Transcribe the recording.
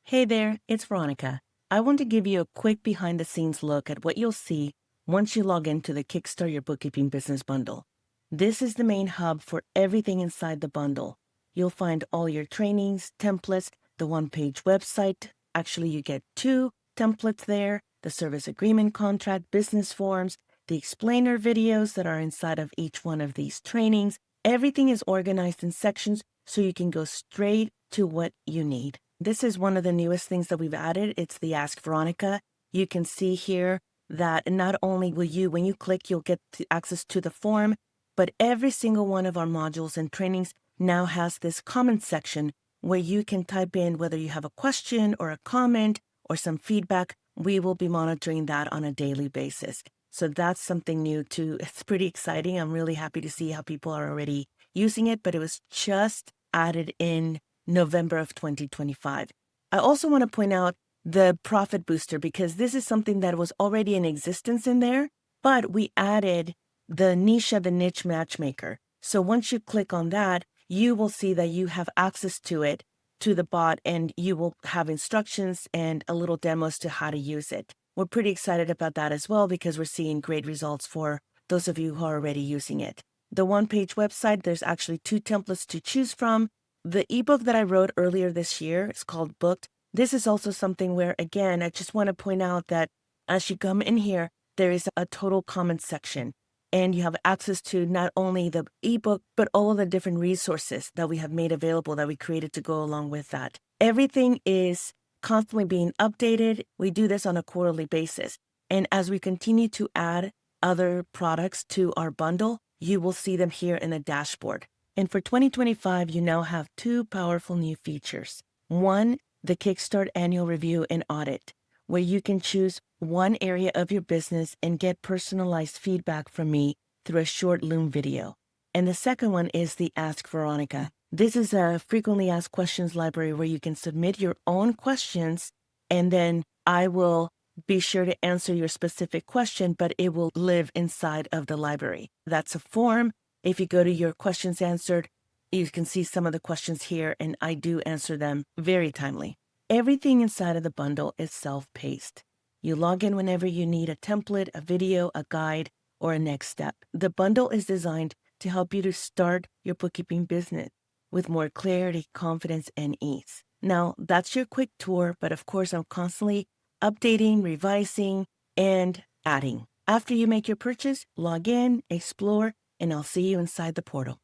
Hey there, it's Veronica. I want to give you a quick behind the scenes look at what you'll see once you log into the Kickstart Your Bookkeeping Business Bundle. This is the main hub for everything inside the bundle. You'll find all your trainings, templates, the one-page website. Actually, you get two templates there, the service agreement contract, business forms, the explainer videos that are inside of each one of these trainings. Everything is organized in sections so you can go straight to what you need. This is one of the newest things that we've added. It's the Ask Veronica. You can see here that not only will you, when you click, you'll get access to the form, but every single one of our modules and trainings now has this comment section where you can type in whether you have a question or a comment or some feedback. We will be monitoring that on a daily basis. So that's something new too. It's pretty exciting. I'm really happy to see how people are already using it, but it was just added in November of 2025. I also want to point out the profit booster because this is something that was already in existence in there, but we added the niche matchmaker. So once you click on that, you will see that you have access to it, to the bot, and you will have instructions and a little demo as to how to use it. We're pretty excited about that as well because we're seeing great results for those of you who are already using it. The one-page website, there's actually two templates to choose from. The ebook that I wrote earlier this year is called Booked. This is also something where, again, I just want to point out that as you come in here, there is a total comments section, and you have access to not only the ebook, but all of the different resources that we have made available that we created to go along with that. Everything is constantly being updated. We do this on a quarterly basis. And as we continue to add other products to our bundle, you will see them here in a dashboard. And for 2025, you now have two powerful new features. One, the Kickstart Annual Review and Audit, where you can choose one area of your business and get personalized feedback from me through a short Loom video. And the second one is the Ask Veronica. This is a frequently asked questions library where you can submit your own questions, and then I will be sure to answer your specific question, but it will live inside of the library. That's a form. If you go to your questions answered, you can see some of the questions here, and I do answer them very timely. Everything inside of the bundle is self-paced. You log in whenever you need a template, a video, a guide, or a next step. The bundle is designed to help you to start your bookkeeping business with more clarity, confidence, and ease. Now, that's your quick tour, but of course, I'm constantly updating, revising, and adding. After you make your purchase, log in, explore, and I'll see you inside the portal.